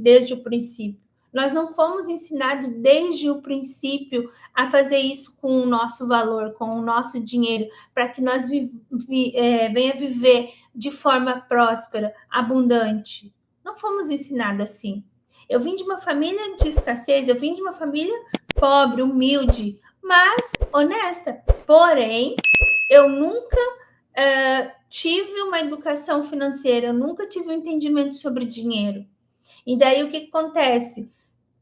desde o princípio. Nós não fomos ensinados desde o princípio a fazer isso com o nosso valor, com o nosso dinheiro, para que nós venha viver de forma próspera, abundante. Não fomos ensinados assim. Eu vim de uma família de escassez, eu vim de uma família pobre, humilde, mas honesta. Porém, eu nunca tive uma educação financeira, eu nunca tive um entendimento sobre dinheiro. E daí o que acontece?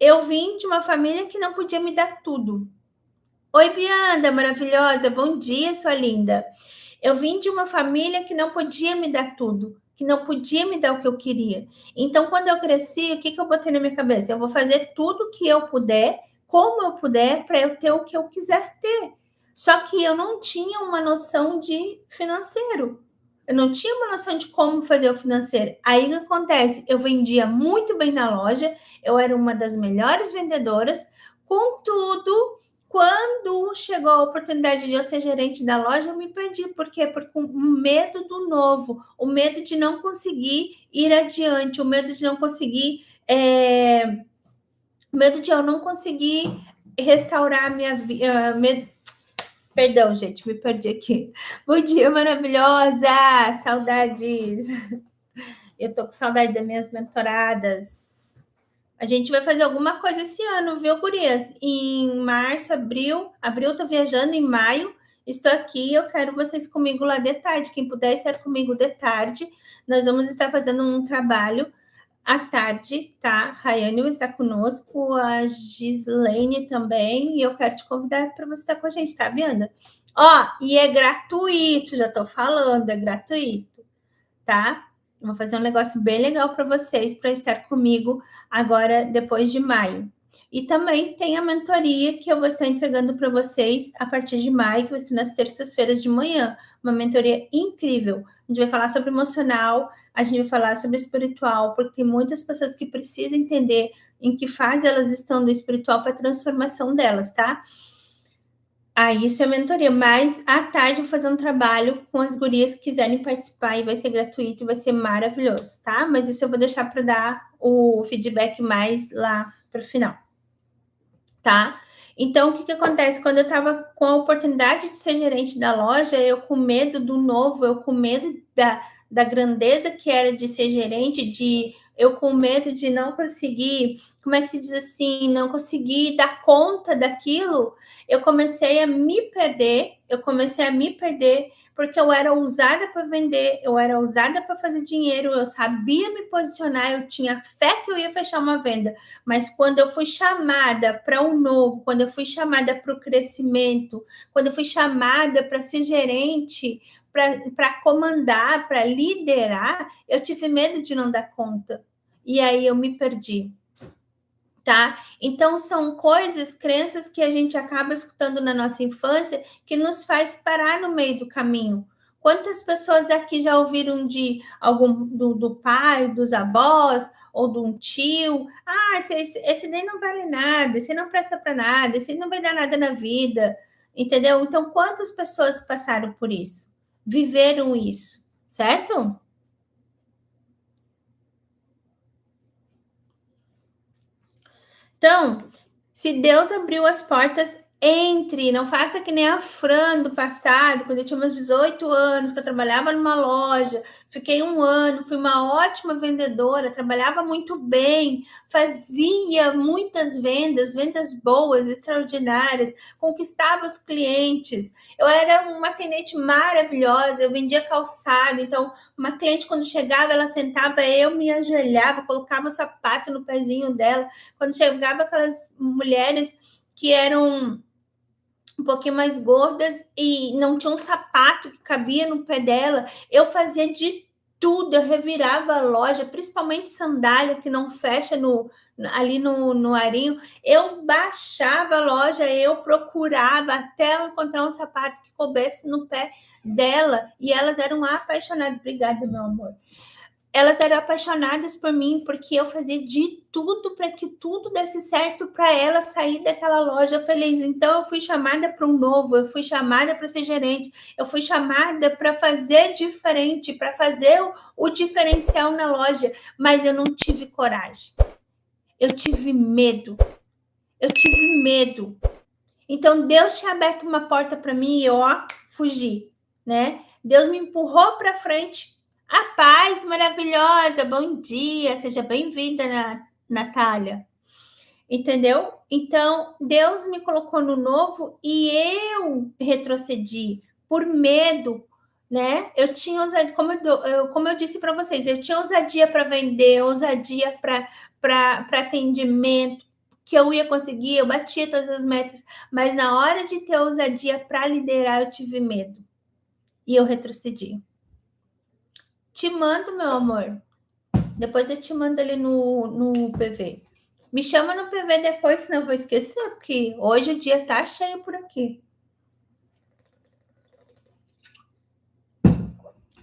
Eu vim de uma família que não podia me dar tudo. Oi, Bianda, maravilhosa, bom dia, sua linda. Eu vim de uma família que não podia me dar tudo, que não podia me dar o que eu queria. Então, quando eu cresci, o que eu botei na minha cabeça? Eu vou fazer tudo o que eu puder, como eu puder, para eu ter o que eu quiser ter. Só que eu não tinha uma noção de financeiro. Eu não tinha uma noção de como fazer o financeiro. Aí o que acontece? Eu vendia muito bem na loja, eu era uma das melhores vendedoras, contudo, quando chegou a oportunidade de eu ser gerente da loja, eu me perdi. Por quê? Porque o medo do novo, o medo de não conseguir ir adiante, o medo de não conseguir... o medo de eu não conseguir restaurar a minha vida... Perdão, gente, me perdi aqui. Bom dia, maravilhosa! Saudades! Eu tô com saudade das minhas mentoradas. A gente vai fazer alguma coisa esse ano, viu, gurias? Em março, abril tô viajando, em maio estou aqui, eu quero vocês comigo lá de tarde. Quem puder estar comigo de tarde, nós vamos estar fazendo um trabalho à tarde, tá? Rayane vai estar conosco, a Gislaine também, e eu quero te convidar para você estar com a gente, tá, Bianda? Ó, e é gratuito, já tô falando, é gratuito, tá? Vou fazer um negócio bem legal para vocês, para estar comigo agora, depois de maio. E também tem a mentoria que eu vou estar entregando para vocês a partir de maio, que vai ser nas terças-feiras de manhã. Uma mentoria incrível. A gente vai falar sobre emocional, a gente vai falar sobre espiritual, porque tem muitas pessoas que precisam entender em que fase elas estão do espiritual para a transformação delas, tá? Isso é mentoria, mas à tarde eu vou fazer um trabalho com as gurias que quiserem participar e vai ser gratuito, vai ser maravilhoso, tá? Mas isso eu vou deixar para dar o feedback mais lá para o final, tá? Então, o que acontece? Quando eu estava com a oportunidade de ser gerente da loja, eu com medo do novo, eu com medo da grandeza que era de ser gerente, eu com medo de não conseguir, como é que se diz assim, não conseguir dar conta daquilo, eu comecei a me perder, porque eu era ousada para vender, eu era ousada para fazer dinheiro, eu sabia me posicionar, eu tinha fé que eu ia fechar uma venda, mas quando eu fui chamada para o novo, quando eu fui chamada para o crescimento, quando eu fui chamada para ser gerente, para comandar, para liderar, eu tive medo de não dar conta. E aí eu me perdi. Tá? Então, são coisas, crenças que a gente acaba escutando na nossa infância que nos faz parar no meio do caminho. Quantas pessoas aqui já ouviram de algum do pai, dos avós ou de um tio? Esse daí não vale nada, esse não presta para nada, esse não vai dar nada na vida, entendeu? Então, quantas pessoas passaram por isso? Viveram isso, certo? Então, se Deus abriu as portas, entre, não faça que nem a Fran do passado, quando eu tinha meus 18 anos, que eu trabalhava numa loja, fiquei 1 ano, fui uma ótima vendedora, trabalhava muito bem, fazia muitas vendas boas, extraordinárias, conquistava os clientes, eu era uma atendente maravilhosa, eu vendia calçado, então uma cliente quando chegava, ela sentava, eu me ajoelhava, colocava o sapato no pezinho dela, quando chegava aquelas mulheres que eram um pouquinho mais gordas e não tinha um sapato que cabia no pé dela, eu fazia de tudo, eu revirava a loja, principalmente sandália que não fecha ali no arinho, eu baixava a loja, eu procurava até eu encontrar um sapato que coubesse no pé dela, e elas eram apaixonadas. Obrigada, meu amor. Elas eram apaixonadas por mim, porque eu fazia de tudo para que tudo desse certo para ela sair daquela loja feliz. Então, eu fui chamada para um novo, eu fui chamada para ser gerente, eu fui chamada para fazer diferente, para fazer o diferencial na loja, mas eu não tive coragem. Eu tive medo. Eu tive medo. Então, Deus tinha aberto uma porta para mim e eu, fugi, né? Deus me empurrou para frente. A paz maravilhosa, bom dia, seja bem-vinda, Natália. Entendeu? Então, Deus me colocou no novo e eu retrocedi por medo, né? Eu tinha ousadia, como eu disse para vocês, eu tinha ousadia para vender, ousadia para atendimento, que eu ia conseguir, eu batia todas as metas, mas na hora de ter ousadia para liderar, eu tive medo e eu retrocedi. Te mando, meu amor. Depois eu te mando ali no PV. Me chama no PV depois, senão eu vou esquecer, porque hoje o dia tá cheio por aqui.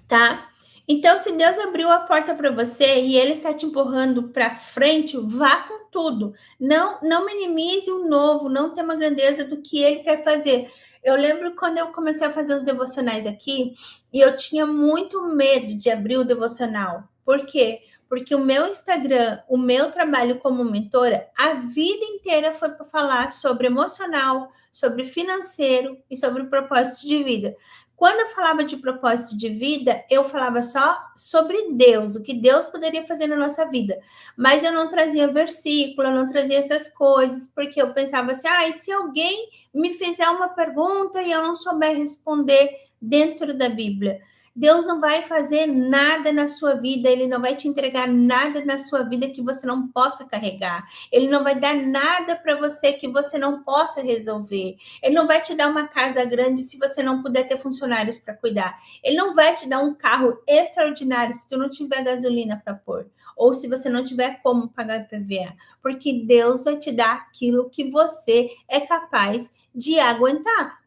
Tá? Então, se Deus abriu a porta para você e Ele está te empurrando para frente, vá com tudo. Não minimize o novo, não tenha uma grandeza do que Ele quer fazer. Eu lembro quando eu comecei a fazer os devocionais aqui, e eu tinha muito medo de abrir o devocional. Por quê? Porque o meu Instagram, o meu trabalho como mentora, a vida inteira foi para falar sobre emocional, sobre financeiro e sobre o propósito de vida. Quando eu falava de propósito de vida, eu falava só sobre Deus, o que Deus poderia fazer na nossa vida. Mas eu não trazia versículo, eu não trazia essas coisas, porque eu pensava assim, e se alguém me fizer uma pergunta e eu não souber responder dentro da Bíblia? Deus não vai fazer nada na sua vida, Ele não vai te entregar nada na sua vida que você não possa carregar. Ele não vai dar nada para você que você não possa resolver. Ele não vai te dar uma casa grande se você não puder ter funcionários para cuidar. Ele não vai te dar um carro extraordinário se tu não tiver gasolina para pôr. Ou se você não tiver como pagar IPVA. Porque Deus vai te dar aquilo que você é capaz de aguentar.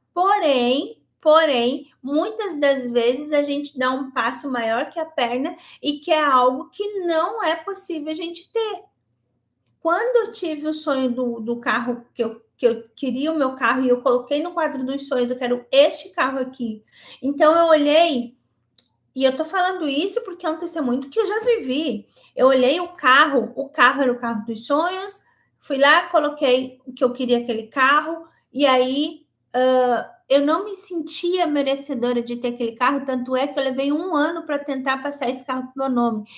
Porém, muitas das vezes a gente dá um passo maior que a perna e que é algo que não é possível a gente ter. Quando eu tive o sonho do carro, que eu queria o meu carro e eu coloquei no quadro dos sonhos, eu quero este carro aqui. Então eu olhei, e eu tô falando isso porque é um testemunho que eu já vivi. Eu olhei o carro era o carro dos sonhos, fui lá, coloquei que eu queria aquele carro, e aí eu não me sentia merecedora de ter aquele carro, tanto é que eu levei 1 ano para tentar passar esse carro para o meu nome.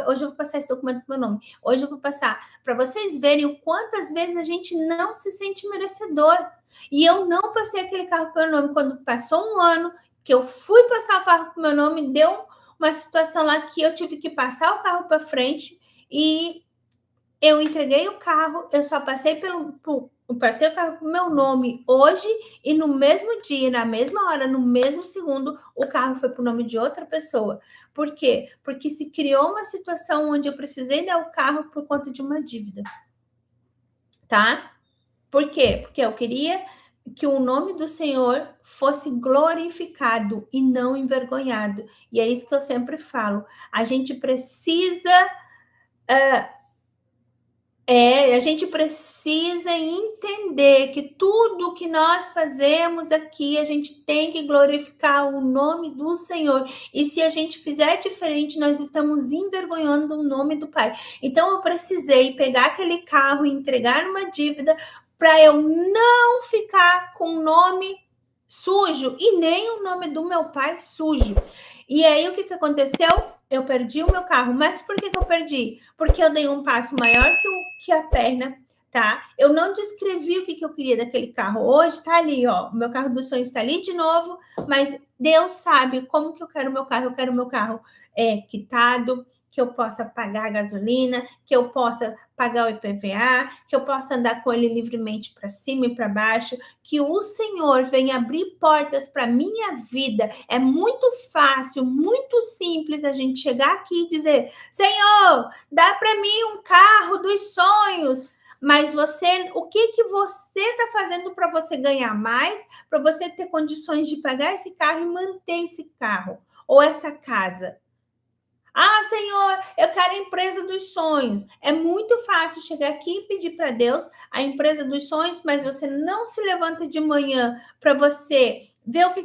Hoje eu vou passar esse documento para o meu nome. Hoje eu vou passar. Para vocês verem o quantas vezes a gente não se sente merecedor. E eu não passei aquele carro para o meu nome. Quando passou 1 ano, que eu fui passar o carro para o meu nome, deu uma situação lá que eu tive que passar o carro para frente e eu entreguei o carro, eu só passei passei o carro para o meu nome hoje e no mesmo dia, na mesma hora, no mesmo segundo, o carro foi para o nome de outra pessoa. Por quê? Porque se criou uma situação onde eu precisei dar o carro por conta de uma dívida. Tá? Por quê? Porque eu queria que o nome do Senhor fosse glorificado e não envergonhado. E é isso que eu sempre falo. A gente precisa... a gente precisa entender que tudo que nós fazemos aqui, a gente tem que glorificar o nome do Senhor. E se a gente fizer diferente, nós estamos envergonhando o nome do Pai. Então, eu precisei pegar aquele carro e entregar uma dívida para eu não ficar com o nome sujo e nem o nome do meu pai sujo. E aí, o que aconteceu? Eu perdi o meu carro. Mas por que eu perdi? Porque eu dei um passo maior que a perna, tá? Eu não descrevi o que eu queria daquele carro. Hoje tá ali, ó. O meu carro dos sonhos está ali de novo, mas Deus sabe como que eu quero o meu carro. Eu quero o meu carro quitado, que eu possa pagar a gasolina, que eu possa pagar o IPVA, que eu possa andar com ele livremente para cima e para baixo, que o Senhor venha abrir portas para minha vida. É muito fácil, muito simples a gente chegar aqui e dizer: Senhor, dá para mim um carro dos sonhos. Mas o que você está fazendo para você ganhar mais, para você ter condições de pagar esse carro e manter esse carro ou essa casa? Senhor, eu quero a empresa dos sonhos. É muito fácil chegar aqui e pedir para Deus a empresa dos sonhos, mas você não se levanta de manhã para você ver o que